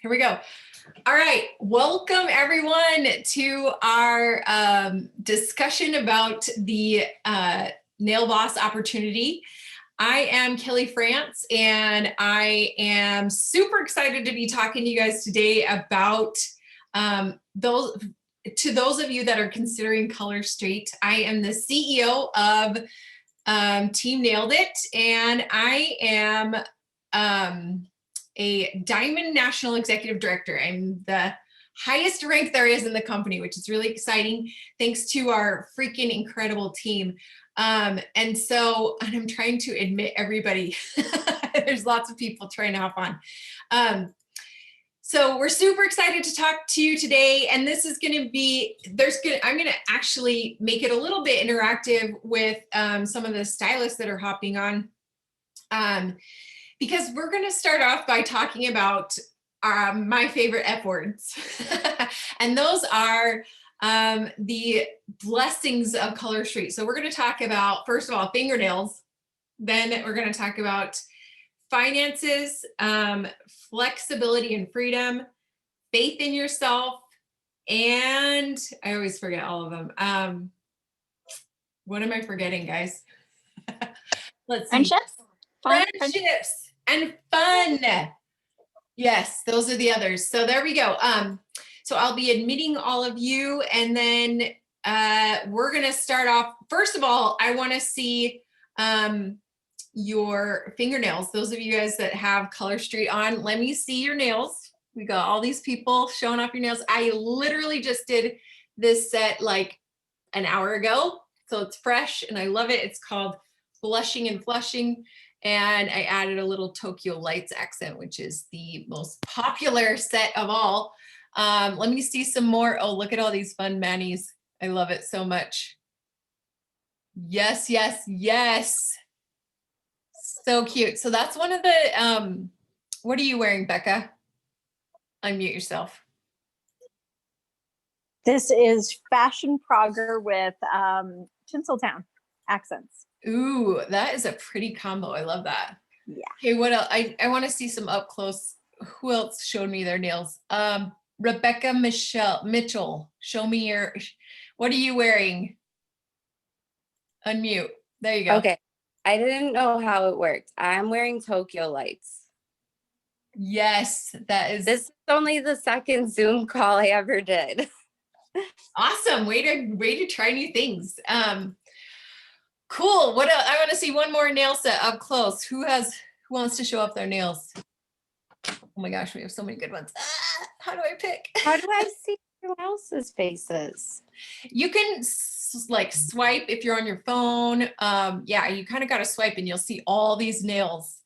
Here we go. All right. Welcome everyone to our discussion about the Nailboss opportunity. I am Kelly France, and I am super excited to be talking to you guys today about those of you that are considering Color Street. I am the CEO of Team Nailed It, and I am a Diamond National Executive Director. I'm the highest rank there is in the company, which is really exciting, thanks to our freaking incredible team. And I'm trying to admit everybody, there's lots of people trying to hop on. So we're super excited to talk to you today, and this is going to be, I'm going to actually make it a little bit interactive with some of the stylists that are hopping on. Because we're going to start off by talking about my favorite F words. And those are the blessings of Color Street. So we're going to talk about, first of all, fingernails. Then we're going to talk about finances, flexibility and freedom, faith in yourself, and I always forget all of them. What am I forgetting, guys? Let's see. Friendships and fun. Yes, those are the others. So there we go. So I'll be admitting all of you, and then we're going to start off. First of all, I want to see your fingernails. Those of you guys that have Color Street on, let me see your nails. We got all these people showing off your nails. I literally just did this set like an hour ago, so it's fresh and I love it. It's called Blushing and Flushing. And I added a little Tokyo Lights accent, which is the most popular set of all. Let me see some more. Oh, look at all these fun manis. I love it so much. Yes, yes, yes. So cute. So that's one of the, what are you wearing, Becca? Unmute yourself. This is Fashion Progger with Tinseltown accents. Ooh, that is a pretty combo. I love that. Yeah. Okay, what else? I want to see some up close. Who else showed me their nails? Rebecca Mitchell, show me your, what are you wearing? Unmute. There you go. Okay. I didn't know how it worked. I'm wearing Tokyo Lights. Yes, that is. This is only the second Zoom call I ever did. Awesome. Way to try new things. Cool. What else? I want to see one more nail set up close. Who wants to show up their nails? Oh my gosh, we have so many good ones. How do I pick? How do I see who else's faces? You can like swipe if you're on your phone. Yeah, you kind of got to swipe and you'll see all these nails.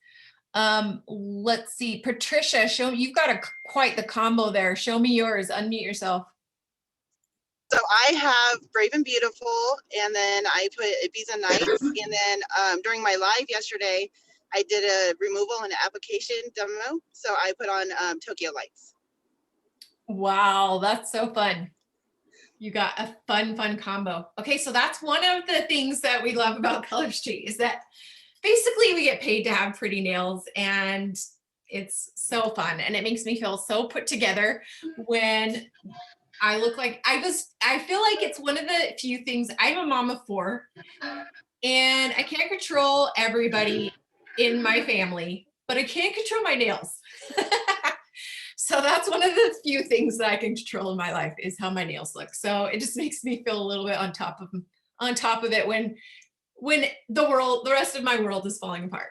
Let's see. Patricia, you've got quite the combo there. Show me yours. Unmute yourself. So I have Brave and Beautiful, and then I put Ibiza Nights, and then during my live yesterday, I did a removal and application demo, so I put on Tokyo Lights. Wow, that's so fun. You got a fun combo. Okay, so that's one of the things that we love about Color Street is that basically we get paid to have pretty nails, and it's so fun, and it makes me feel so put together when I look like I feel like it's one of the few things. I'm a mom of 4, and I can't control everybody in my family, but I can control my nails. So that's one of the few things that I can control in my life is how my nails look. So it just makes me feel a little bit on top of it when the rest of my world is falling apart.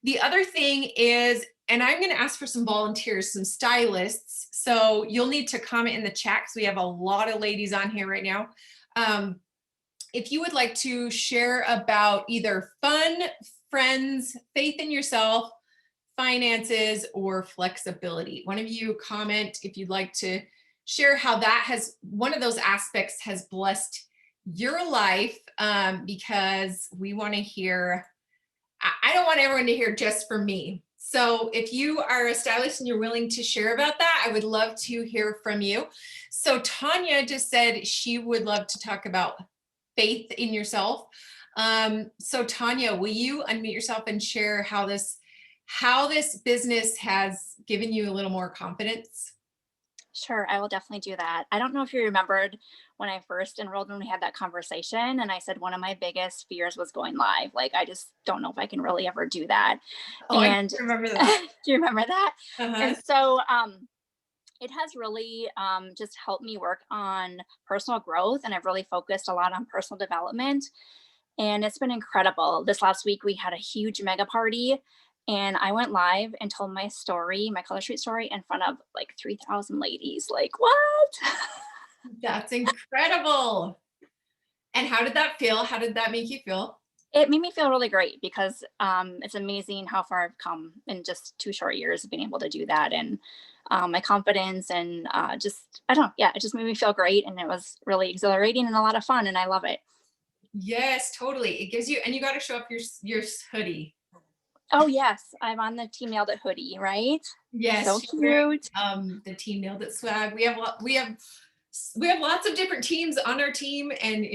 The other thing is, and I'm going to ask for some volunteers, some stylists. So you'll need to comment in the chat because we have a lot of ladies on here right now. If you would like to share about either fun, friends, faith in yourself, finances, or flexibility, one of you comment if you'd like to share how one of those aspects has blessed your life, because we want to hear, I don't want everyone to hear just from me. So if you are a stylist and you're willing to share about that, I would love to hear from you. So Tanya just said she would love to talk about faith in yourself. So Tanya, will you unmute yourself and share how this how this business has given you a little more confidence? Sure, I will definitely do that. I don't know if you remembered when I first enrolled when we had that conversation, and I said one of my biggest fears was going live. Like, I just don't know if I can really ever do that. Oh, I And remember that. do you remember that? Uh-huh. And so it has really just helped me work on personal growth, and I've really focused a lot on personal development. And it's been incredible. This last week, we had a huge mega party, and I went live and told my story, my Color Street story, in front of like 3,000 ladies. Like, what? That's incredible. And how did that feel? How did that make you feel? It made me feel really great because it's amazing how far I've come in just 2 short years of being able to do that. And my confidence and just, I don't know, yeah, it just made me feel great. And it was really exhilarating and a lot of fun. And I love it. Yes, totally. It gives you, and you got to show up your hoodie. Oh, yes. I'm on the Team Nailed It hoodie, right? Yes, So she's wearing, cute. the Team Nailed It swag. We have lots of different teams on our team and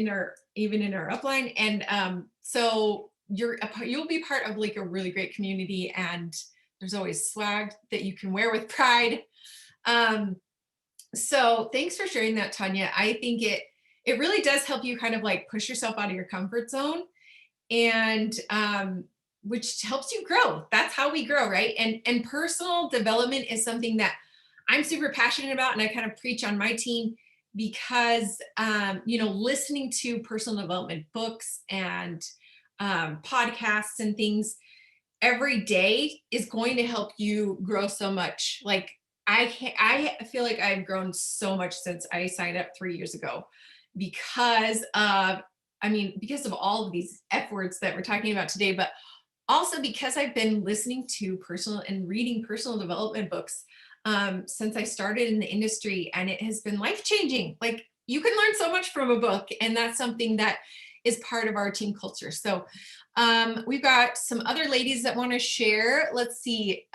even in our upline. And so you'll be part of like a really great community, and there's always swag that you can wear with pride. So thanks for sharing that, Tanya. I think it really does help you kind of like push yourself out of your comfort zone, and which helps you grow. That's how we grow, right? And personal development is something that I'm super passionate about, and I kind of preach on my team because listening to personal development books and podcasts and things every day is going to help you grow so much. Like I feel like I've grown so much since I signed up 3 years ago because of all of these F words that we're talking about today, but also because I've been listening to personal and reading personal development books since I started in the industry, and it has been life-changing. Like, you can learn so much from a book, and that's something that is part of our team culture. So we've got some other ladies that want to share. Let's see.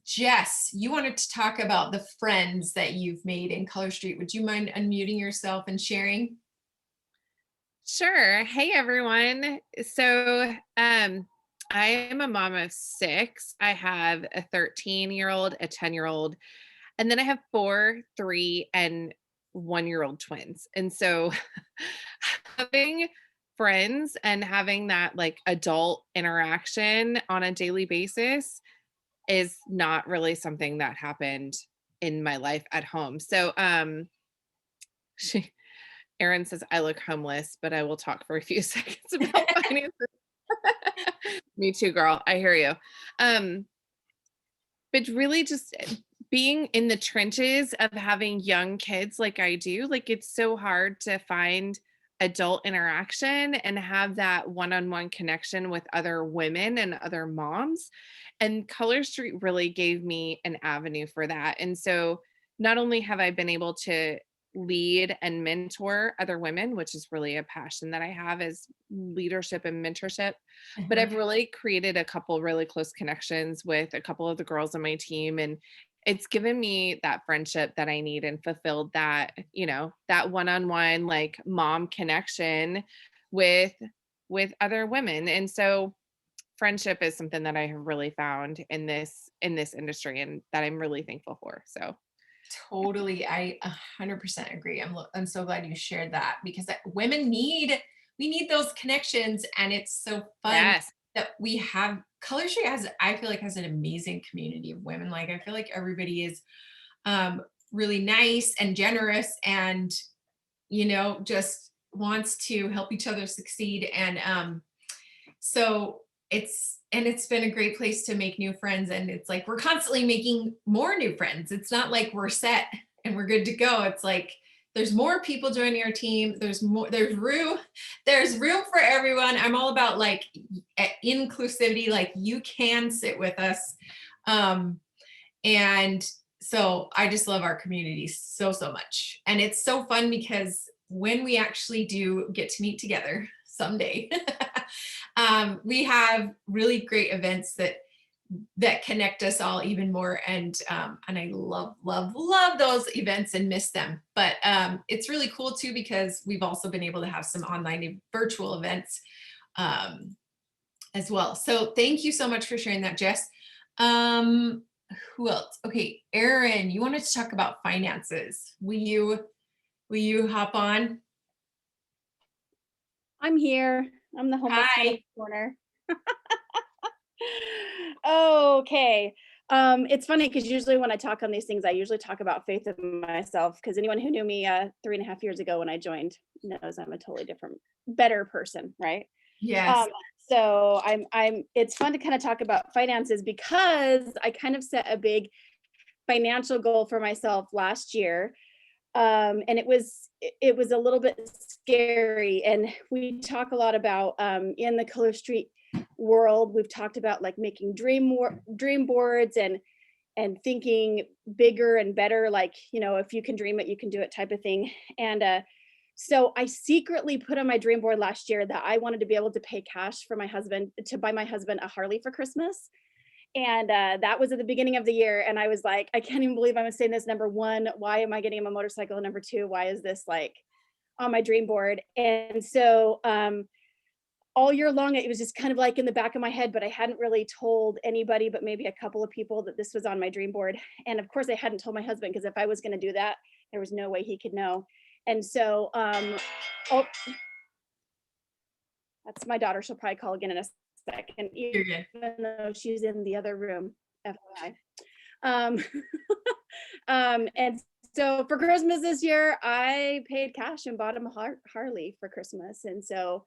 Jess, you wanted to talk about the friends that you've made in Color Street. Would you mind unmuting yourself and sharing? Sure. Hey, everyone. So, I am a mom of 6. I have a 13-year-old, a 10-year-old, and then I have 4, 3, and 1-year-old twins. And so having friends and having that like adult interaction on a daily basis is not really something that happened in my life at home. So, Erin says, I look homeless, but I will talk for a few seconds about finances. Me too, girl. I hear you. But really just being in the trenches of having young kids like I do, like it's so hard to find adult interaction and have that one-on-one connection with other women and other moms. And Color Street really gave me an avenue for that. And so not only have I been able to lead and mentor other women, which is really a passion that I have, is leadership and mentorship, but I've really created a couple really close connections with a couple of the girls on my team, and it's given me that friendship that I need and fulfilled that, that one-on-one like mom connection with other women. And so friendship is something that I have really found in this industry, and that I'm really thankful for. So Totally. I 100% agree. I'm so glad you shared that, because we need those connections, and it's so fun yes. that we have Color Street I feel like has an amazing community of women. Like, I feel like everybody is really nice and generous, and just wants to help each other succeed. And so it's been a great place to make new friends, and it's like we're constantly making more new friends. It's not like we're set and we're good to go. It's like there's more people joining our team. There's room for everyone. I'm all about like inclusivity. Like, you can sit with us. And so I just love our community so much. And it's so fun because when we actually do get to meet together someday, we have really great events that connect us all even more. And I love those events and miss them. But it's really cool too, because we've also been able to have some online and virtual events as well. So thank you so much for sharing that, Jess. Who else? Okay, Erin, you wanted to talk about finances. Will you hop on? I'm here. I'm the homeless kid in Hi. the corner. Okay. It's funny because usually when I talk on these things, I usually talk about faith in myself. Because anyone who knew me 3.5 years ago when I joined knows I'm a totally different, better person, right? Yes. Um, so it's fun to kind of talk about finances because I kind of set a big financial goal for myself last year. And it was a little bit scary. And we talk a lot about in the Color Street world, we've talked about like making dream boards and thinking bigger and better, like, you know, if you can dream it, you can do it type of thing. And so I secretly put on my dream board last year that I wanted to be able to pay cash for my husband, to buy my husband a Harley for Christmas. And that was at the beginning of the year. And I was like, I can't even believe I'm saying this. Number one, why am I getting him a motorcycle? And number two, why is this like on my dream board? And so all year long, it was just kind of like in the back of my head, but I hadn't really told anybody, but maybe a couple of people, that this was on my dream board. And of course I hadn't told my husband, because if I was going to do that, there was no way he could know. And so, oh, that's my daughter. She'll probably call again in a second, You're good. even though she's in the other room. FYI. Um, and so for Christmas this year, I paid cash and bought him a Harley for Christmas. And so,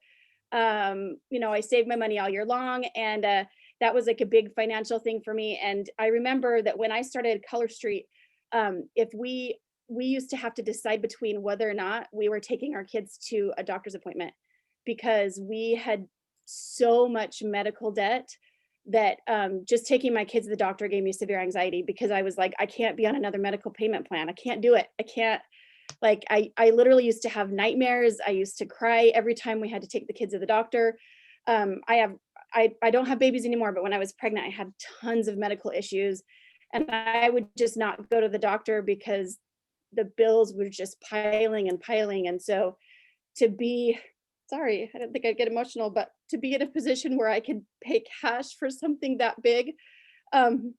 you know, I saved my money all year long, and that was like a big financial thing for me. And I remember that when I started Color Street, if we used to have to decide between whether or not we were taking our kids to a doctor's appointment, because we had so much medical debt that just taking my kids to the doctor gave me severe anxiety, because I was like, I can't be on another medical payment plan. I can't do it. I can't, like, I literally used to have nightmares. I used to cry every time we had to take the kids to the doctor. I don't have babies anymore, but when I was pregnant, I had tons of medical issues, and I would just not go to the doctor because the bills were just piling and piling. And so to be, sorry, I don't think I'd get emotional, but to be in a position where I could pay cash for something that big, and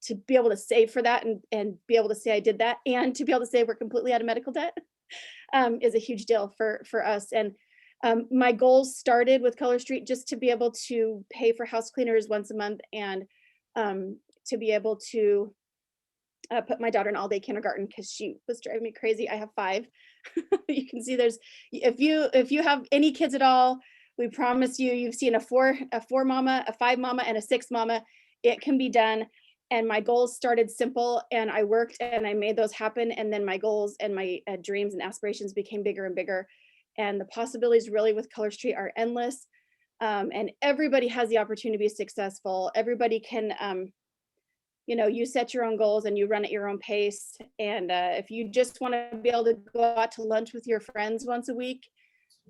to be able to save for that, and be able to say I did that, and to be able to say we're completely out of medical debt, is a huge deal for us. And my goals started with Color Street just to be able to pay for house cleaners once a month, and to be able to put my daughter in all-day kindergarten, because she was driving me crazy. I have 5. You can see there's, if you have any kids at all, we promise you, you've seen a 4 mama, a 5 mama, and a 6 mama. It can be done. And my goals started simple, and I worked and I made those happen. And then my goals and my dreams and aspirations became bigger and bigger. And the possibilities really with Color Street are endless. And everybody has the opportunity to be successful. Everybody can, you know, you set your own goals and you run at your own pace. And if you just want to be able to go out to lunch with your friends once a week,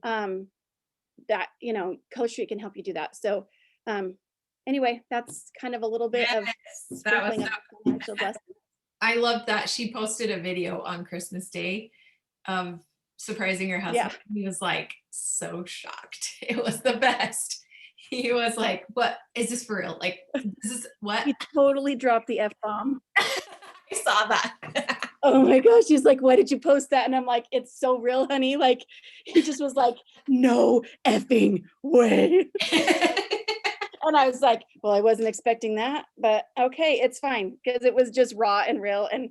that, you know, Color Street can help you do that. So anyway, that's kind of a little bit of Yes, that was sprinkling of financial blessings. I love that she posted a video on Christmas Day of surprising her husband. Yeah. He was like so shocked. It was the best. He was like, "What is this for real? Like, this is what?" He totally dropped the F-bomb. I saw that. Oh my gosh, he's like, why did you post that? And I'm like, it's so real, honey. Like, he just was like, no effing way. And I was like, well, I wasn't expecting that, but okay, it's fine, because it was just raw and real. And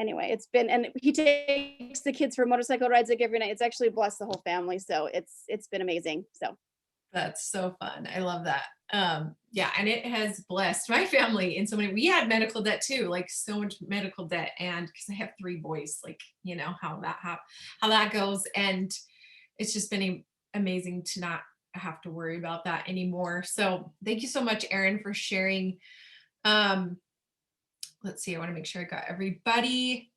anyway, it's been, and he takes the kids for motorcycle rides like every night. It's actually blessed the whole family. So it's been amazing. So That's so fun. I love that. Yeah, and it has blessed my family in so many. We had medical debt too, like so much medical debt, and because I have 3 boys, like, you know how that goes, and it's just been amazing to not have to worry about that anymore. So thank you so much, Erin, for sharing. Let's see. I want to make sure I got everybody.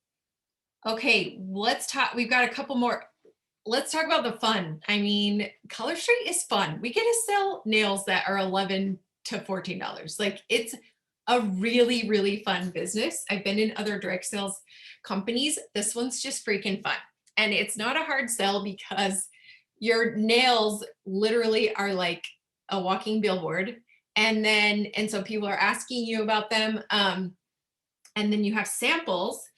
Okay, let's talk. We've got a couple more. Let's talk about the fun. I mean, Color Street is fun. We get to sell nails that are $11 to $14. Like, it's a really, really fun business. I've been in other direct sales companies. This one's just freaking fun. And it's not a hard sell because your nails literally are like a walking billboard, And so people are asking you about them. And then you have samples.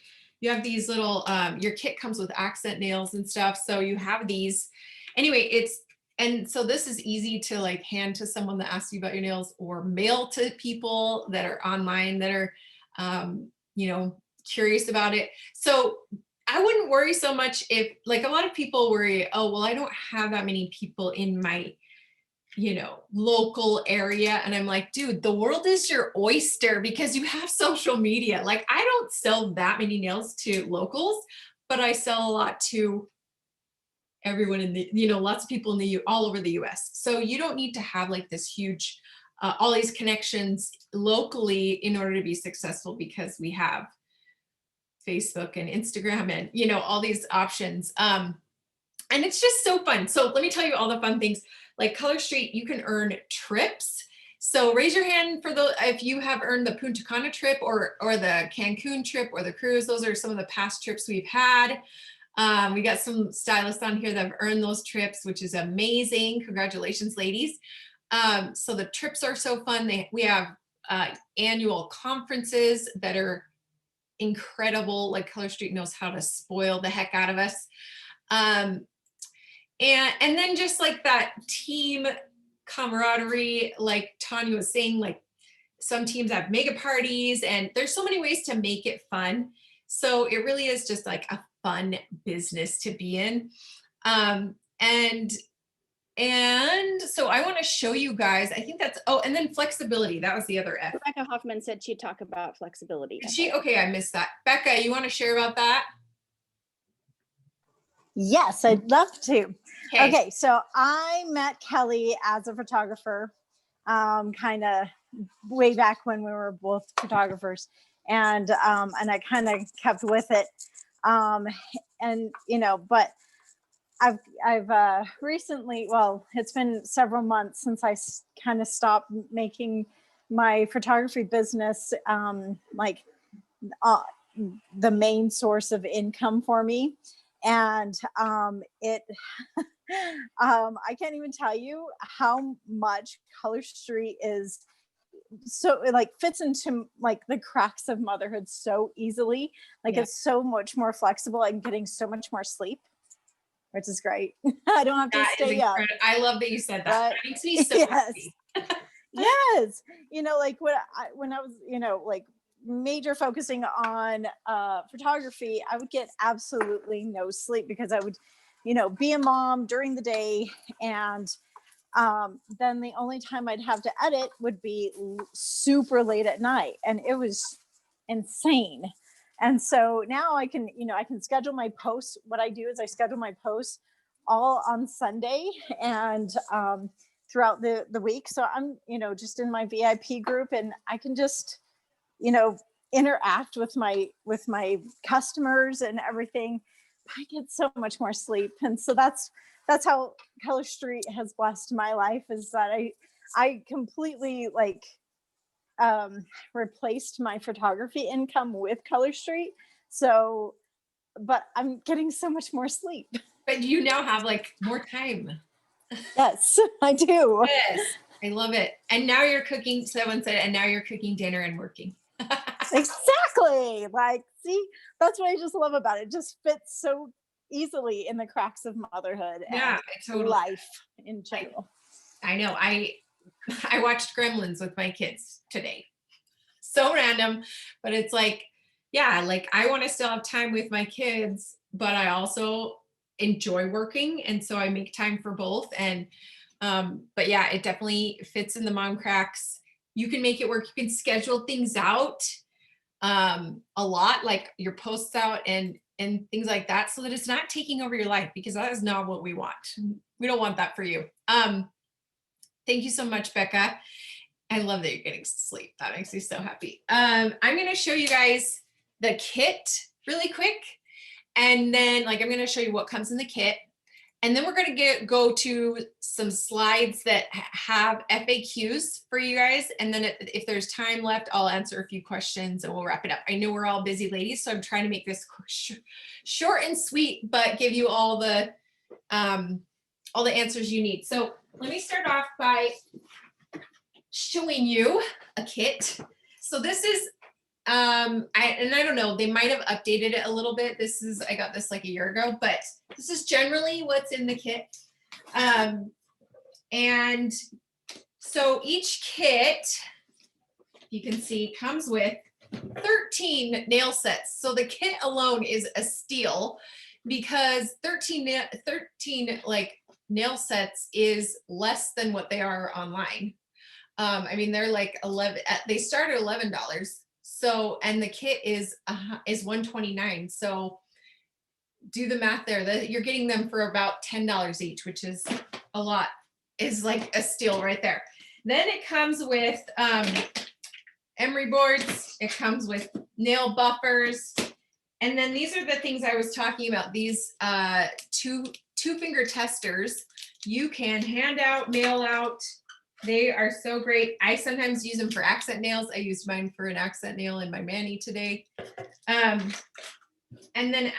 You have these little, your kit comes with accent nails and stuff. So you have these, anyway, and so this is easy to like hand to someone that asks you about your nails, or mail to people that are online that are, curious about it. So I wouldn't worry so much if, like, a lot of people worry, oh, well, I don't have that many people in my, local area. And I'm like, dude, the world is your oyster because you have social media. Like, I don't sell that many nails to locals, but I sell a lot to everyone in the, lots of people in the all over the US. So you don't need to have like this huge, all these connections locally in order to be successful, because we have Facebook and Instagram and, all these options. And it's just so fun. So let me tell you all the fun things. Like Color Street, you can earn trips. So raise your hand for if you have earned the Punta Cana trip or the Cancun trip or the cruise. Those are some of the past trips we've had. We got some stylists on here that have earned those trips, which is amazing. Congratulations, ladies. So the trips are so fun. We have annual conferences that are incredible. Like Color Street knows how to spoil the heck out of us. And then just like that team camaraderie, like Tanya was saying, like some teams have mega parties, and there's so many ways to make it fun. So it really is just like a fun business to be in. And so I want to show you guys, I think that's, and then flexibility. That was the other F. Rebecca Hoffman said she'd talk about flexibility. Okay, I missed that. Becca, you want to share about that? Yes, I'd love to. Okay, so I met Kelly as a photographer, kind of way back when we were both photographers, and I kind of kept with it, but I've recently, well, it's been several months since I kind of stopped making my photography business the main source of income for me. And I can't even tell you how much Color Street is so, it like fits into like the cracks of motherhood so easily. Like it's so much more flexible. I'm getting so much more sleep, which is great. I don't have to stay up. I love that you said that. That makes me so happy. Yes. Like when I was, like major focusing on photography, I would get absolutely no sleep because I would, be a mom during the day, and then the only time I'd have to edit would be super late at night, and it was insane. And so now I can schedule my posts. What I do is I schedule my posts all on Sunday and throughout the week. So I'm, just in my VIP group, and I can just, interact with my customers and everything. I get so much more sleep. And so that's how Color Street has blessed my life, is that I completely replaced my photography income with Color Street. So, but I'm getting so much more sleep. But you now have like more time. Yes, I do. Yes, I love it. And now you're cooking, someone said, and now you're cooking dinner and working. Exactly. See, that's what I just love about it. It just fits so easily in the cracks of motherhood and life in general. I know. I watched Gremlins with my kids today. So random, but it's like, I want to still have time with my kids, but I also enjoy working. And so I make time for both. And, but it definitely fits in the mom cracks. You can make it work. You can schedule things out a lot, like your posts out and things like that, so that it's not taking over your life, because that is not what we want. We don't want that for you. Thank you so much, Becca. I love that you're getting sleep. That makes me so happy. I'm going to show you guys the kit really quick. And then I'm going to show you what comes in the kit. And then we're going to go to some slides that have FAQs for you guys. And then if there's time left, I'll answer a few questions and we'll wrap it up. I know we're all busy ladies, so I'm trying to make this short and sweet, but give you all the answers you need. So let me start off by showing you a kit. So this is, I don't know, they might have updated it a little bit. I got this like a year ago, but this is generally what's in the kit. And so each kit, you can see, comes with 13 nail sets. So the kit alone is a steal because 13 like nail sets is less than what they are online. I mean, they're like 11, they start at $11. So, and the kit is $129. So do the math there. You're getting them for about $10 each, which is a lot, is like a steal right there. Then it comes with emery boards. It comes with nail buffers. And then these are the things I was talking about. These two finger testers. You can hand out, nail out. They are so great. I sometimes use them for accent nails. I used mine for an accent nail in my mani today. And then,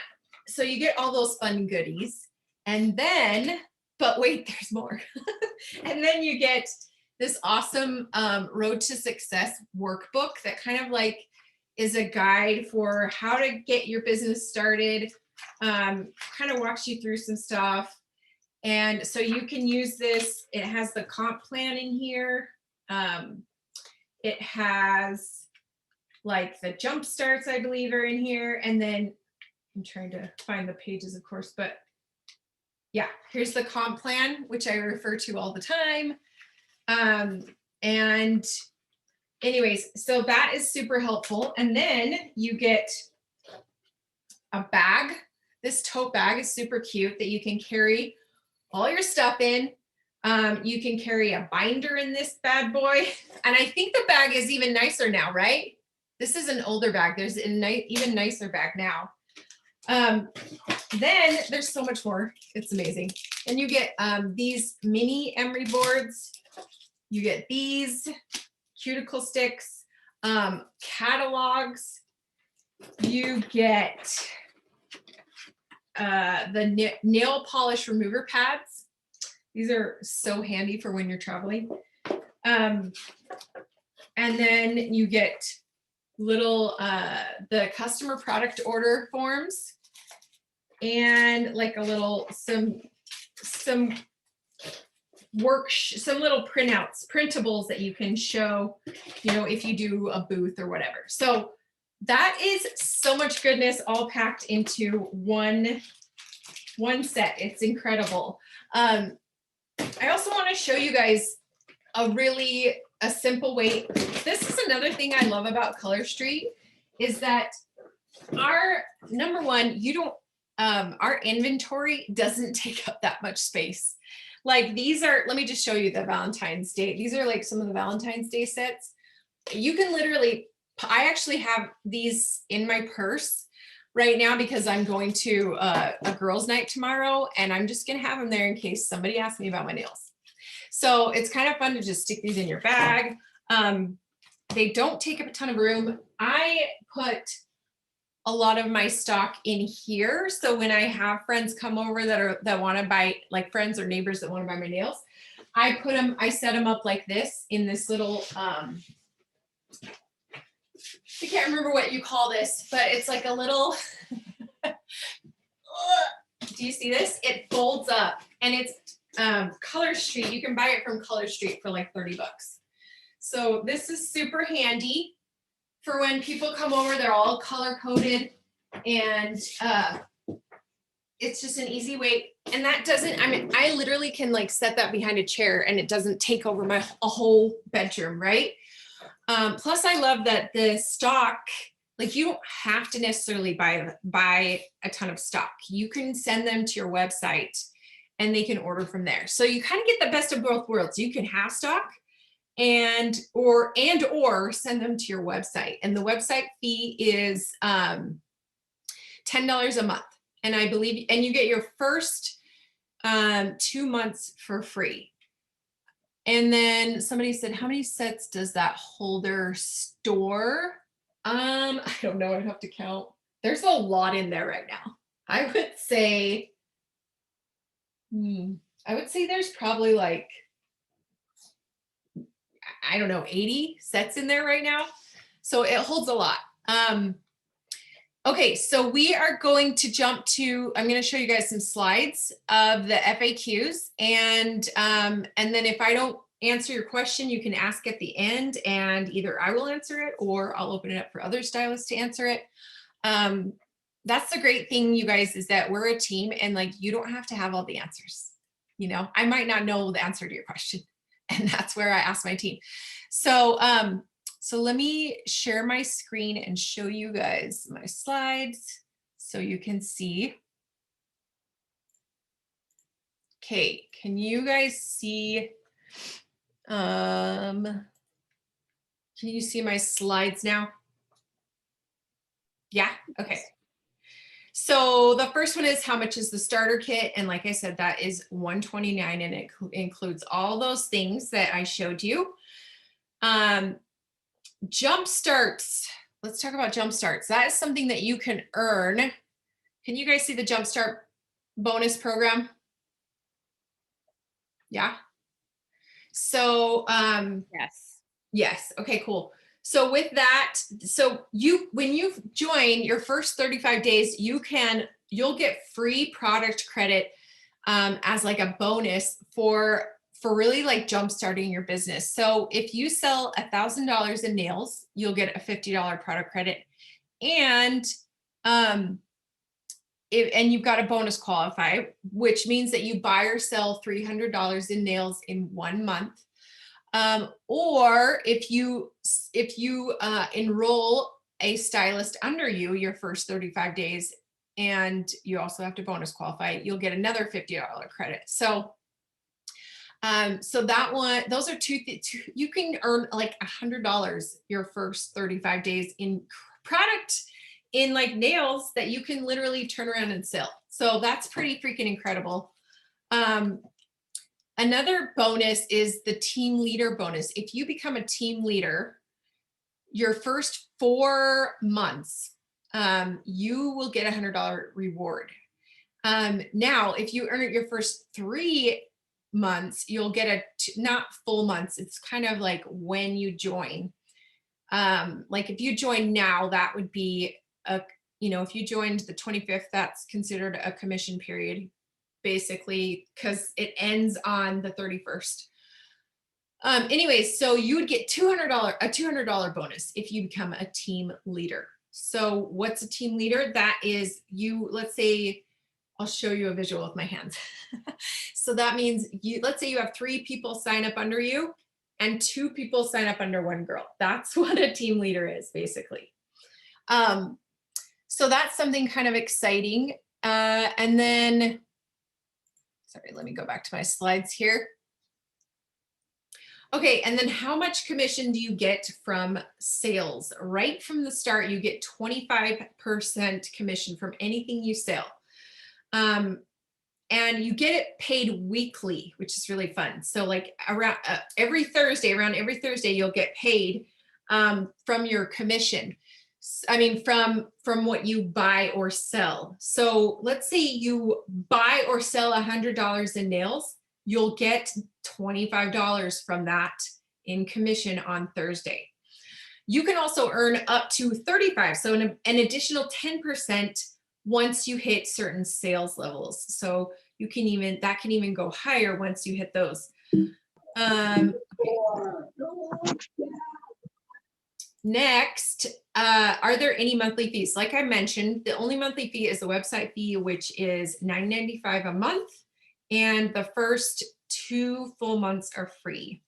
so you get all those fun goodies. And then, but wait, there's more. And then you get this awesome Road to Success workbook that kind of like is a guide for how to get your business started, kind of walks you through some stuff. And so you can use this. It has the comp plan in here. It has like the jump starts, I believe, are in here. And then I'm trying to find the pages, of course, but yeah, here's the comp plan, which I refer to all the time. And anyways, so that is super helpful. And then you get a bag. This tote bag is super cute that you can carry all your stuff in. You can carry a binder in this bad boy. And I think the bag is even nicer now, right? This is an older bag. There's an even nicer bag now. Then there's so much more. It's amazing. And you get these mini emery boards. You get these cuticle sticks, catalogs. You get the nail polish remover pads. These are so handy for when you're traveling. And then you get little the customer product order forms and like a little some little printables that you can show, you know, if you do a booth or whatever. So that is so much goodness all packed into one set. It's incredible. I also want to show you guys a simple way. This is another thing I love about Color Street is that our number one, our inventory doesn't take up that much space. Like these are, let me just show you the Valentine's Day. These are like some of the Valentine's Day sets. You can literally, I actually have these in my purse right now because I'm going to a girls' night tomorrow and I'm just gonna have them there in case somebody asks me about my nails. So it's kind of fun to just stick these in your bag. They don't take up a ton of room. I put a lot of my stock in here. So when I have friends come over that want to buy, like friends or neighbors that want to buy my nails, I set them up like this in this little, I can't remember what you call this, but it's like a little, do you see this? It folds up and it's Color Street. You can buy it from Color Street for like 30 bucks. So this is super handy for when people come over. They're all color coded and it's just an easy way. And that doesn't, I mean, I literally can like set that behind a chair and it doesn't take over a whole bedroom, right? Plus I love that the stock, like you don't have to necessarily buy a ton of stock. You can send them to your website and they can order from there. So you kind of get the best of both worlds. You can have stock and or send them to your website. And the website fee is $10 a month. And I believe, and you get your first 2 months for free. And then somebody said, how many sets does that holder store? I don't know, I'd have to count. There's a lot in there right now. I would say there's probably like, I don't know, 80 sets in there right now. So it holds a lot. Okay, so we are going to jump to, I'm going to show you guys some slides of the FAQs, and then if I don't answer your question, you can ask at the end, and either I will answer it or I'll open it up for other stylists to answer it. That's the great thing, you guys, is that we're a team, and like, you don't have to have all the answers. You know, I might not know the answer to your question, and that's where I ask my team. So, so let me share my screen and show you guys my slides so you can see. Okay, can you guys see, can you see my slides now? Yeah, okay. So the first one is how much is the starter kit? And like I said, that is $129, and it includes all those things that I showed you. Jump starts. Let's talk about jump starts. That is something that you can earn. Can you guys see the jump start bonus program? Yeah. So yes. Okay, cool. So with that, so when you join your first 35 days, you'll get free product credit as like a bonus for really like jump starting your business. So if you sell $1,000 in nails, you'll get a $50 product credit, and and you've got a bonus qualify, which means that you buy or sell $300 in nails in 1 month. Or if you enroll a stylist under you your first 35 days, and you also have to bonus qualify, you'll get another $50 credit. So so that one, those are two, you can earn like $100 your first 35 days in product in like nails that you can literally turn around and sell. So that's pretty freaking incredible. Another bonus is the team leader bonus. If you become a team leader, your first 4 months, you will get $100 reward. Now, if you earn it your first 3 months, you'll get not full months. It's kind of like when you join. Like if you join now, that would be if you joined the 25th, that's considered a commission period, basically, because it ends on the 31st. Anyways, so you would get a $200 bonus if you become a team leader. So what's a team leader? That is let's say, I'll show you a visual with my hands. So that means let's say you have 3 people sign up under you and 2 people sign up under 1 girl. That's what a team leader is, basically. So that's something kind of exciting. And then, sorry, let me go back to my slides here. Okay, and then how much commission do you get from sales? Right from the start, you get 25% commission from anything you sell. And you get it paid weekly, which is really fun. So like around every Thursday, you'll get paid from your commission. I mean, from what you buy or sell. So let's say you buy or sell $100 in nails, you'll get $25 from that in commission on Thursday. You can also earn up to 35, so an additional 10% once you hit certain sales levels. So that can even go higher once you hit those. Next, are there any monthly fees? Like I mentioned, the only monthly fee is the website fee, which is $9.95 a month, and the first 2 full months are free.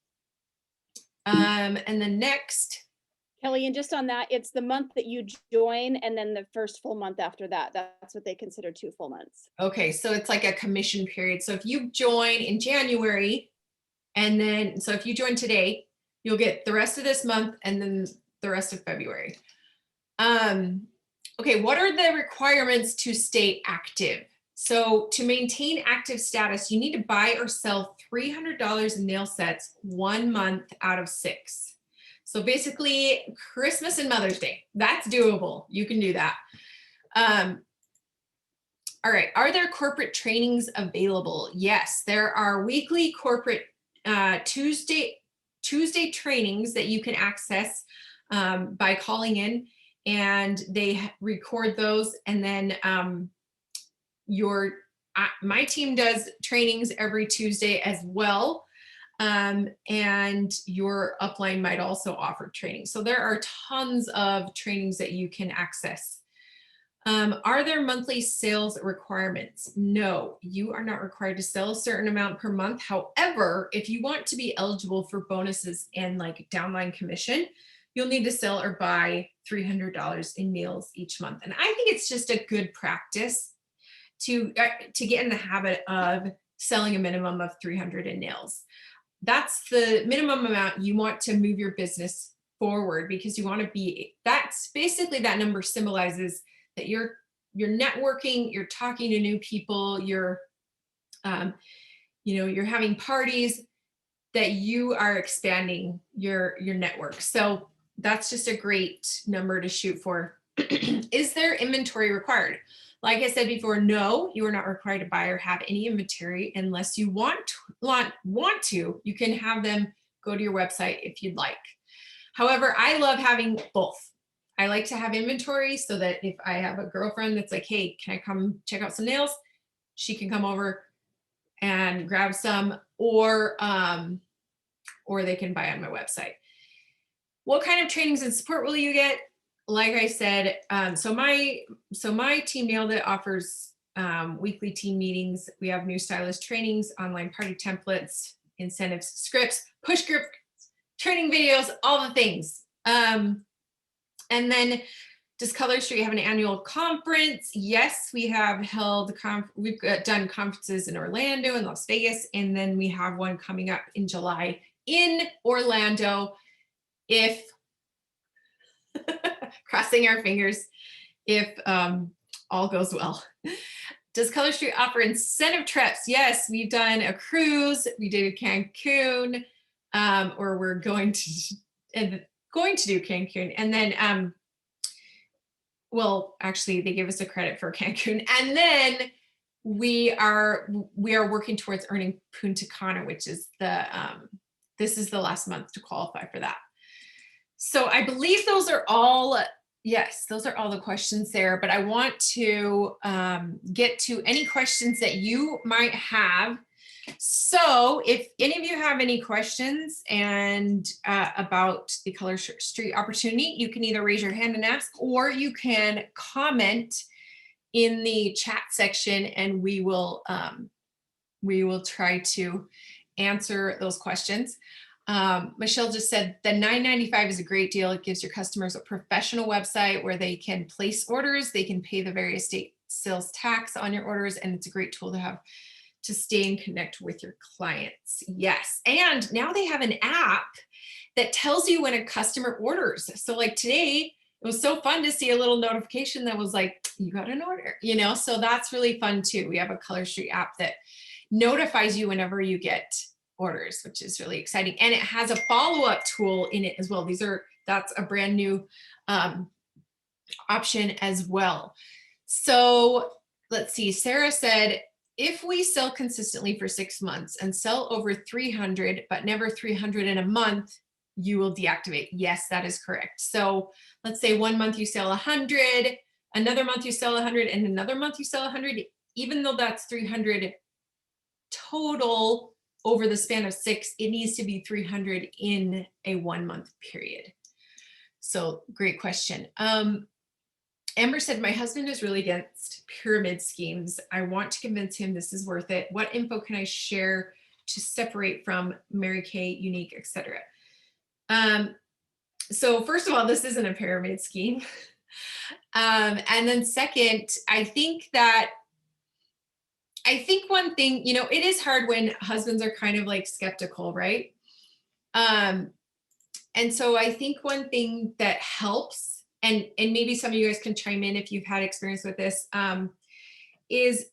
And the next, Kelly, and just on that, it's the month that you join and then the first full month after that. That's what they consider 2 full months. Okay, so it's like a commission period. So if you join in January, and then, so if you join today, you'll get the rest of this month and then the rest of February. Okay, what are the requirements to stay active? So to maintain active status, you need to buy or sell $300 in nail sets 1 month out of 6. So basically Christmas and Mother's Day, that's doable. You can do that. All right, are there corporate trainings available? Yes, there are weekly corporate Tuesday Tuesday trainings that you can access by calling in, and they record those. And then my team does trainings every Tuesday as well. And your upline might also offer training. So there are tons of trainings that you can access. Are there monthly sales requirements? No, you are not required to sell a certain amount per month. However, if you want to be eligible for bonuses and like downline commission, you'll need to sell or buy $300 in meals each month. And I think it's just a good practice to get in the habit of selling a minimum of 300 in nails. That's the minimum amount you want to move your business forward, because you want to be, that's basically, that number symbolizes that you're networking, you're talking to new people, you're you're having parties, that you are expanding your network. So that's just a great number to shoot for. Is there inventory required? Like I said before, no, you are not required to buy or have any inventory unless you want to. You can have them go to your website if you'd like. However, I love having both. I like to have inventory so that if I have a girlfriend that's like, hey, can I come check out some nails? She can come over and grab some, or they can buy on my website. What kind of trainings and support will you get? Like I said, so my team Nailed It offers weekly team meetings. We have new stylist trainings, online party templates, incentives, scripts, push group training videos, all the things. And then, does Color Street have an annual conference? Yes, we have held, we've done conferences in Orlando and Las Vegas, and then we have one coming up in July in Orlando. If crossing our fingers, if all goes well. Does Color Street offer incentive trips? Yes, we've done a cruise. We did Cancun, or we're going to do Cancun, and then well, actually, they give us a credit for Cancun, and then we are working towards earning Punta Cana, which is this is the last month to qualify for that. So I believe those are all, yes, those are all the questions there, but I want to get to any questions that you might have. So if any of you have any questions and about the Color Street opportunity, you can either raise your hand and ask, or you can comment in the chat section, and we will try to answer those questions. Michelle just said the $9.95 is a great deal. It gives your customers a professional website where they can place orders, they can pay the various state sales tax on your orders, and it's a great tool to have to stay and connect with your clients. Yes, and now they have an app that tells you when a customer orders. So like today, it was so fun to see a little notification that was like, you got an order, so that's really fun too. We have a Color Street app that notifies you whenever you get orders, which is really exciting. And it has a follow-up tool in it as well. That's a brand new option as well. So let's see, Sarah said, if we sell consistently for 6 months and sell over 300, but never 300 in a month, you will deactivate. Yes, that is correct. So let's say 1 month you sell 100, another month you sell 100, and another month you sell 100, even though that's 300 total over the span of 6, it needs to be 300 in a 1 month period. So great question. Amber said, my husband is really against pyramid schemes. I want to convince him this is worth it. What info can I share to separate from Mary Kay, Unique, etc.? So first of all, this isn't a pyramid scheme. And then second, I think one thing, it is hard when husbands are kind of like skeptical, right? And so I think one thing that helps, and maybe some of you guys can chime in if you've had experience with this, is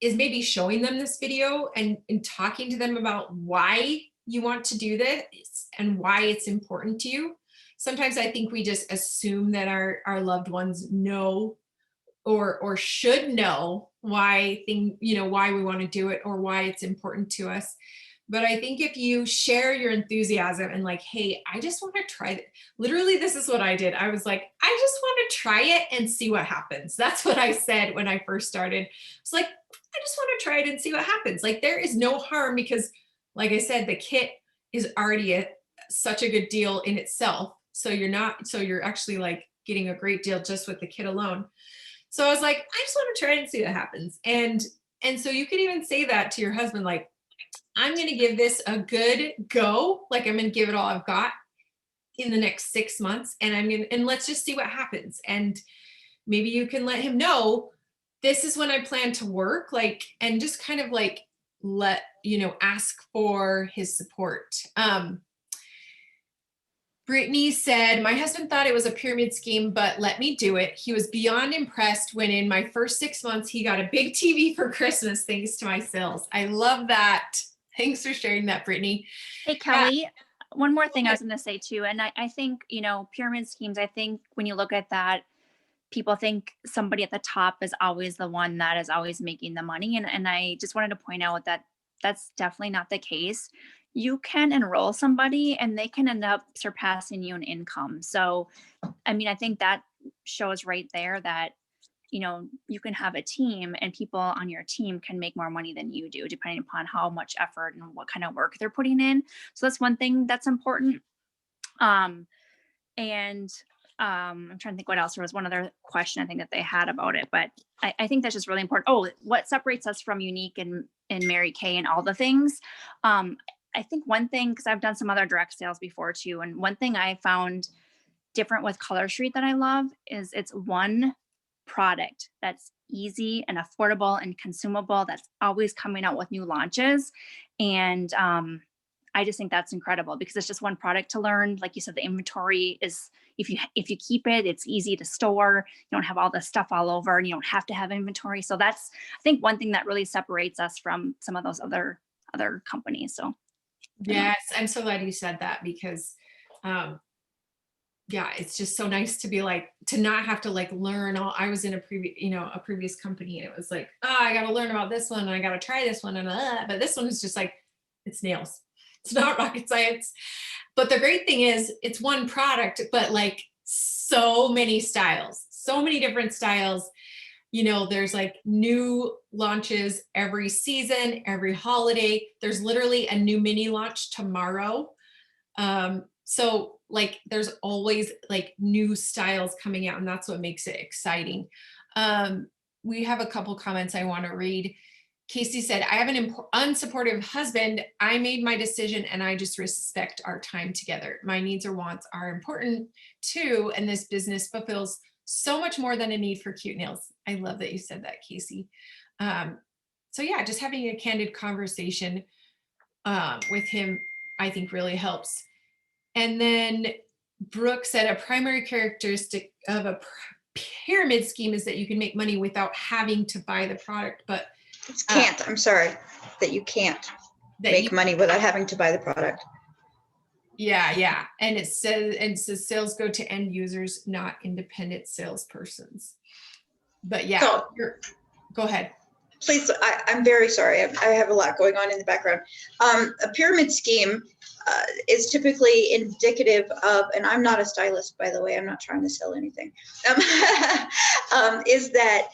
maybe showing them this video and talking to them about why you want to do this and why it's important to you. Sometimes I think we just assume that our loved ones know or should know why we want to do it or why it's important to us. But I think if you share your enthusiasm and like, hey, I just want to try it. Literally, this is what I did. I was like, I just want to try it and see what happens. That's what I said when I first started. It's like, I just want to try it and see what happens. Like there is no harm because like I said, the kit is already such a good deal in itself. So you're actually like getting a great deal just with the kit alone. So I was like, I just want to try it and see what happens. And so you can even say that to your husband, like, I'm going to give this a good go. Like I'm going to give it all I've got in the next 6 months. And let's just see what happens. And maybe you can let him know this is when I plan to work, like, and just kind of like ask for his support. Brittany said, my husband thought it was a pyramid scheme, but let me do it. He was beyond impressed when in my first 6 months, he got a big TV for Christmas, thanks to my sales. I love that. Thanks for sharing that, Brittany. Hey, Kelly, one more thing I was going to say too. And I think, pyramid schemes, I think when you look at that, people think somebody at the top is always the one that is always making the money. And I just wanted to point out that that's definitely not the case. You can enroll somebody and they can end up surpassing you in income. So, I mean, I think that shows right there that, you can have a team and people on your team can make more money than you do, depending upon how much effort and what kind of work they're putting in. So that's one thing that's important. I'm trying to think what else. There was one other question I think that they had about it, but I think that's just really important. Oh, what separates us from Unique and Mary Kay and all the things. I think one thing, because I've done some other direct sales before too, and one thing I found different with Color Street that I love is it's one product that's easy and affordable and consumable, that's always coming out with new launches. And I just think that's incredible because it's just one product to learn. Like you said, the inventory is, if you keep it, it's easy to store. You don't have all the stuff all over and you don't have to have inventory. So that's, I think, one thing that really separates us from some of those other companies. So yes, I'm so glad you said that because it's just so nice to be like, to not have to like learn all. I was in a previous company and it was like, I got to learn about this one and I got to try this one. But this one is just like, it's nails. It's not rocket science. But the great thing is it's one product, but like so many styles, so many different styles. There's like new launches every season, every holiday. There's literally a new mini launch tomorrow. So like there's always like new styles coming out and that's what makes it exciting. We have a couple comments I want to read. Casey said, I have an unsupportive husband. I made my decision and I just respect our time together. My needs or wants are important too. And this business fulfills so much more than a need for cute nails. I love that you said that, Casey. So yeah, just having a candid conversation with him, I think really helps. And then Brooke said a primary characteristic of a pyramid scheme is that you can make money without having to buy the product, but I'm sorry, that you can't make money without having to buy the product. Yeah. And it says sales go to end users, not independent salespersons. But yeah, So, go ahead. Please, I'm very sorry. I have a lot going on in the background. A pyramid scheme is typically indicative of, and I'm not a stylist, by the way, I'm not trying to sell anything, is that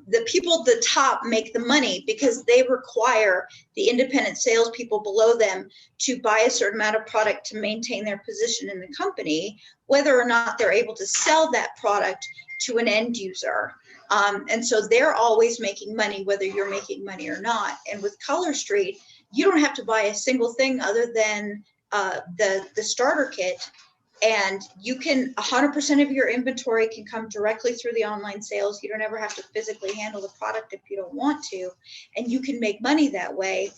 the people at the top make the money because they require the independent salespeople below them to buy a certain amount of product to maintain their position in the company, whether or not they're able to sell that product to an end user. And so they're always making money, whether you're making money or not. And with Color Street, you don't have to buy a single thing other than the starter kit. And you can, 100% of your inventory can come directly through the online sales. You don't ever have to physically handle the product if you don't want to. And you can make money that way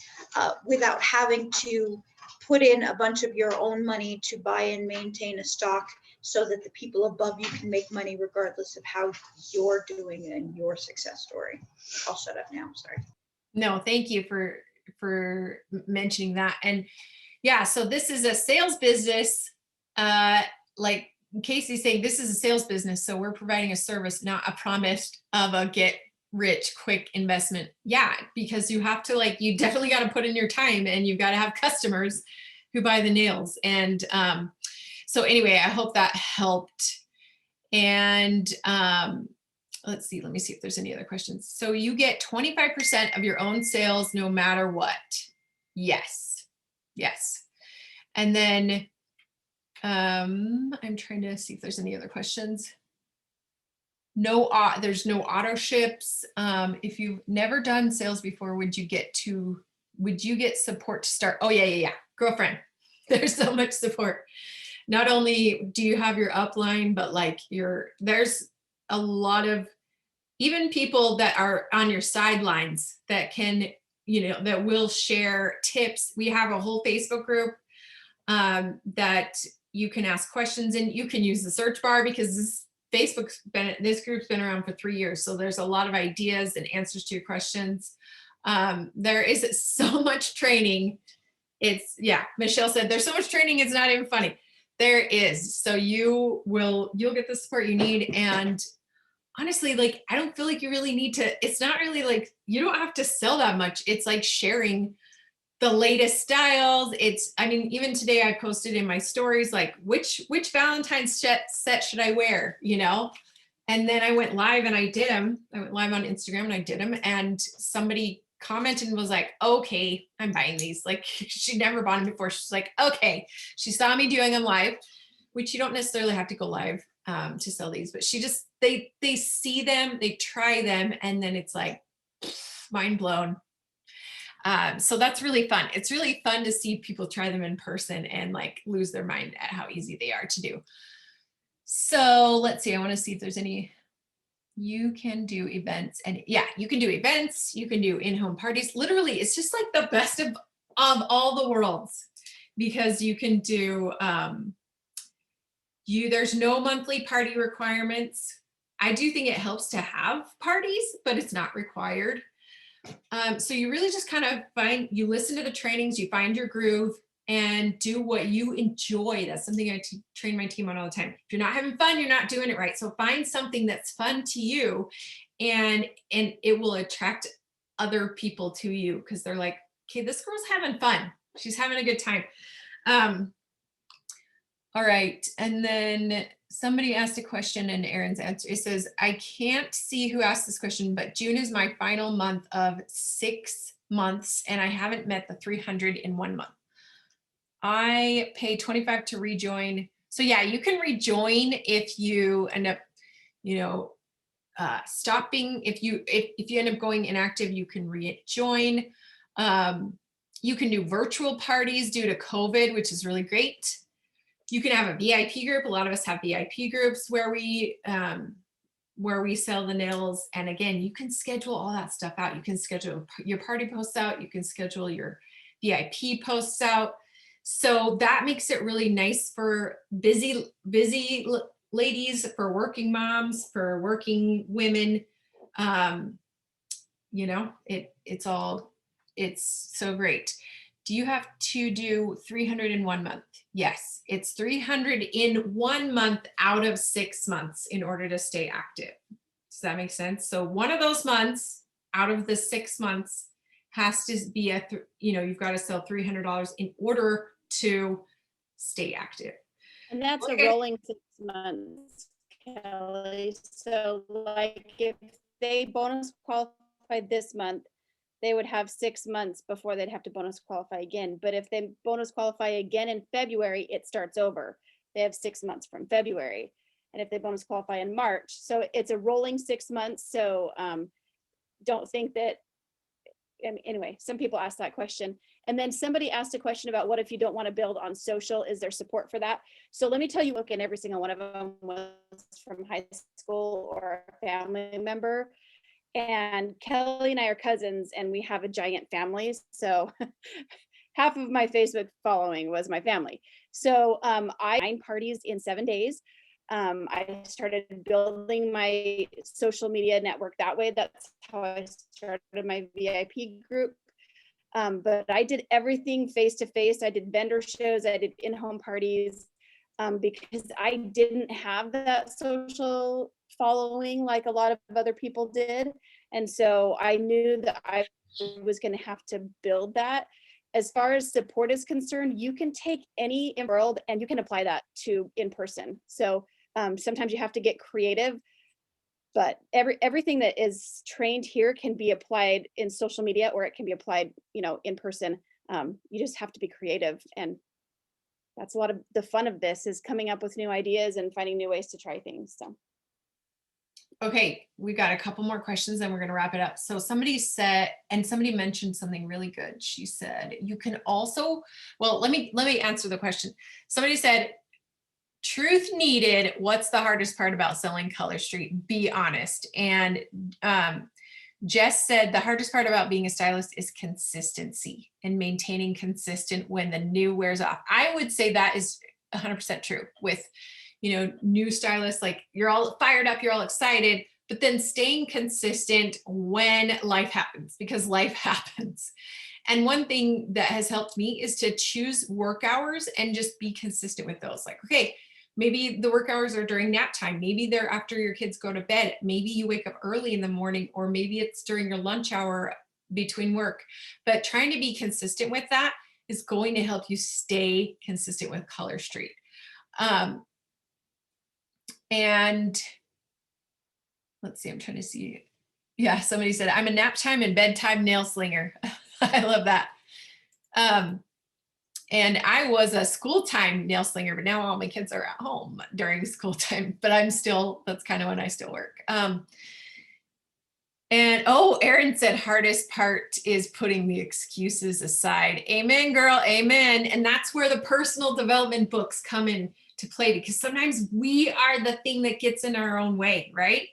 without having to put in a bunch of your own money to buy and maintain a stock so that the people above you can make money regardless of how you're doing and your success story. I'll shut up now, sorry. No, thank you for mentioning that. And yeah, so this is a sales business. Like Casey's saying, this is a sales business. So we're providing a service, not a promise of a get rich, quick investment. Yeah, because you have to like, you definitely got to put in your time and you've got to have customers who buy the nails. And so anyway, I hope that helped. And let's see, let me see if there's any other questions. So you get 25% of your own sales no matter what. Yes. Yes. And then I'm trying to see if there's any other questions. No, there's no auto ships. If you've never done sales before, would you get support to start? Oh yeah. Girlfriend, there's so much support. Not only do you have your upline, but like there's a lot of even people that are on your sidelines that can, that will share tips. We have a whole Facebook group that you can ask questions in. You can use the search bar because this group's been around for 3 years. So there's a lot of ideas and answers to your questions. There is so much training. Michelle said, there's so much training, it's not even funny. There is. So you'll get the support you need. And honestly, like, I don't feel like you really need to, it's not really like, you don't have to sell that much. It's like sharing the latest styles. Even today I posted in my stories, like which Valentine's set should I wear, And then I went live and I did them. I went live on Instagram and I did them. And somebody commented and was like, okay, I'm buying these. Like she never bought them before. She's like, okay. She saw me doing them live, which you don't necessarily have to go live to sell these, but they see them, they try them, and then it's like mind blown. So that's really fun. It's really fun to see people try them in person and like lose their mind at how easy they are to do. So let's see, I want to see if there's any. You can do events, and you can do events, you can do in-home parties. Literally, it's just like the best of all the worlds, because you can do, there's no monthly party requirements. I do think it helps to have parties, but it's not required. So you really just kind of you listen to the trainings, you find your groove, and do what you enjoy. That's something I train my team on all the time. If you're not having fun, you're not doing it right. So find something that's fun to you, and it will attract other people to you, because they're like, okay, this girl's having fun. She's having a good time. All right. And then somebody asked a question and Erin's answer. It says, I can't see who asked this question, but June is my final month of 6 months and I haven't met the 300 in 1 month. I pay 25 to rejoin. So yeah, you can rejoin if you end up, stopping. If you end up going inactive, you can rejoin. You can do virtual parties due to COVID, which is really great. You can have a VIP group. A lot of us have VIP groups where we sell the nails. And again, you can schedule all that stuff out. You can schedule your party posts out. You can schedule your VIP posts out. So that makes it really nice for busy ladies, for working moms, for working women. It's so great. Do you have to do 300 in 1 month? Yes, it's 300 in 1 month out of 6 months in order to stay active. Does that make sense? So one of those months out of the 6 months has to be you've got to sell $300 in order to stay active. And that's a rolling 6 months, Kelly. So like if they bonus qualified this month, they would have 6 months before they'd have to bonus qualify again. But if they bonus qualify again in February, it starts over. They have 6 months from February. And if they bonus qualify in March, so it's a rolling 6 months. So don't think that, anyway, some people ask that question. And then somebody asked a question about what if you don't want to build on social? Is there support for that? So let me tell you, look, and every single one of them was from high school or a family member. And Kelly and I are cousins and we have a giant family. So half of my Facebook following was my family. So I 9 parties in 7 days. I started building my social media network that way. That's how I started my VIP group. But I did everything face to face. I did vendor shows. I did in-home parties. because I didn't have that social following like a lot of other people did. And so I knew that I was going to have to build that. As far as support is concerned, you can take any in the world and you can apply that to in person. So sometimes you have to get creative, but everything that is trained here can be applied in social media, or it can be applied, in person. You just have to be creative, and that's a lot of the fun of this, is coming up with new ideas and finding new ways to try things. So. Okay, we got a couple more questions and we're going to wrap it up. So somebody said, and somebody mentioned something really good. She said, you can also, well, let me answer the question. Somebody said, truth needed, what's the hardest part about selling Color Street? Be honest. And Jess said, the hardest part about being a stylist is consistency and maintaining consistent when the new wears off. I would say that is 100% true with, new stylists. Like, you're all fired up, you're all excited, but then staying consistent when life happens, because life happens. And one thing that has helped me is to choose work hours and just be consistent with those. Like, okay, maybe the work hours are during nap time. Maybe they're after your kids go to bed. Maybe you wake up early in the morning, or maybe it's during your lunch hour between work. But trying to be consistent with that is going to help you stay consistent with Color Street. And let's see, I'm trying to see. Yeah, somebody said, I'm a nap time and bedtime nail slinger. I love that. And I was a school time nail slinger, but now all my kids are at home during school time, but that's kind of when I still work. Erin said, hardest part is putting the excuses aside. Amen, girl, amen. And that's where the personal development books come in to play, because sometimes we are the thing that gets in our own way, right?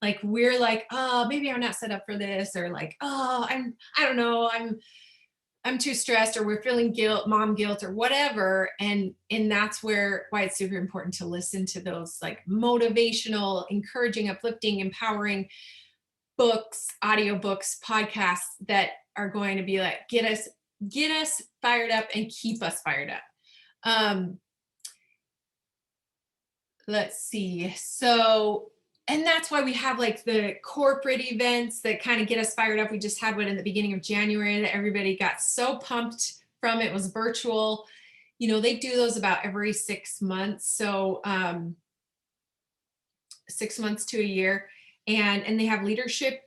Like, we're like, oh, maybe I'm not set up for this, or like, oh, I don't know, I'm too stressed, or we're feeling mom guilt or whatever. And that's why it's super important to listen to those like motivational, encouraging, uplifting, empowering books, audiobooks, podcasts that are going to be like, get us fired up and keep us fired up. Let's see. So, and that's why we have like the corporate events that kind of get us fired up. We just had one in the beginning of January that everybody got so pumped from. It was virtual. They do those about every 6 months. So 6 months to a year. And they have leadership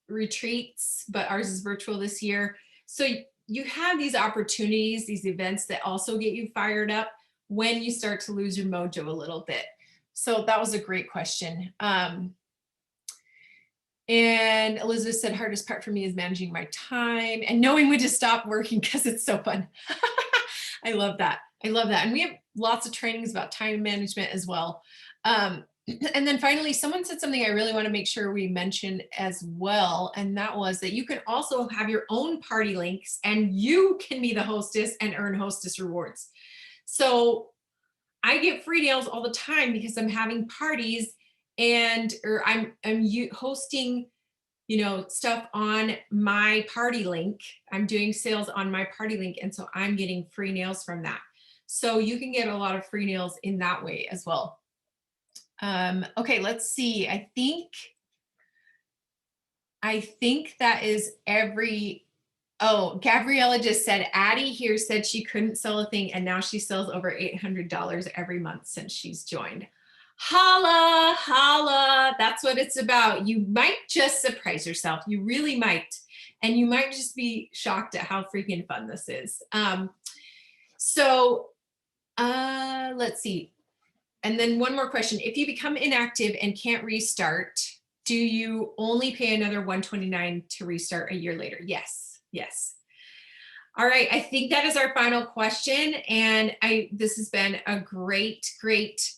retreats, but ours is virtual this year. So you have these opportunities, these events that also get you fired up when you start to lose your mojo a little bit. So that was a great question. And Elizabeth said, hardest part for me is managing my time and knowing when to stop working, because it's so fun. I love that. And we have lots of trainings about time management as well. And then finally, someone said something I really want to make sure we mention as well. And that was that you can also have your own party links, and you can be the hostess and earn hostess rewards. So I get free nails all the time because I'm having parties, or I'm hosting, stuff on my party link. I'm doing sales on my party link. And so I'm getting free nails from that. So you can get a lot of free nails in that way as well. Okay, let's see. I think that is Gabriella just said, Addie here said she couldn't sell a thing, and now she sells over $800 every month since she's joined. Holla, holla. That's what it's about. You might just surprise yourself. You really might. And you might just be shocked at how freaking fun this is. Let's see. And then one more question. If you become inactive and can't restart, do you only pay another $129 to restart a year later? Yes. All right. I think that is our final question. And this has been a great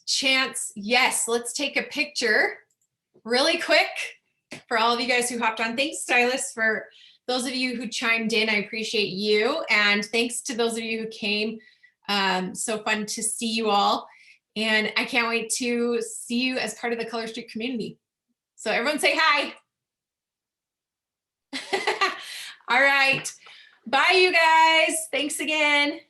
chance. Yes. Let's take a picture really quick for all of you guys who hopped on. Thanks, stylists, for those of you who chimed in. I appreciate you. And thanks to those of you who came. So fun to see you all. And I can't wait to see you as part of the Color Street community. So everyone say hi. All right. Bye, you guys. Thanks again.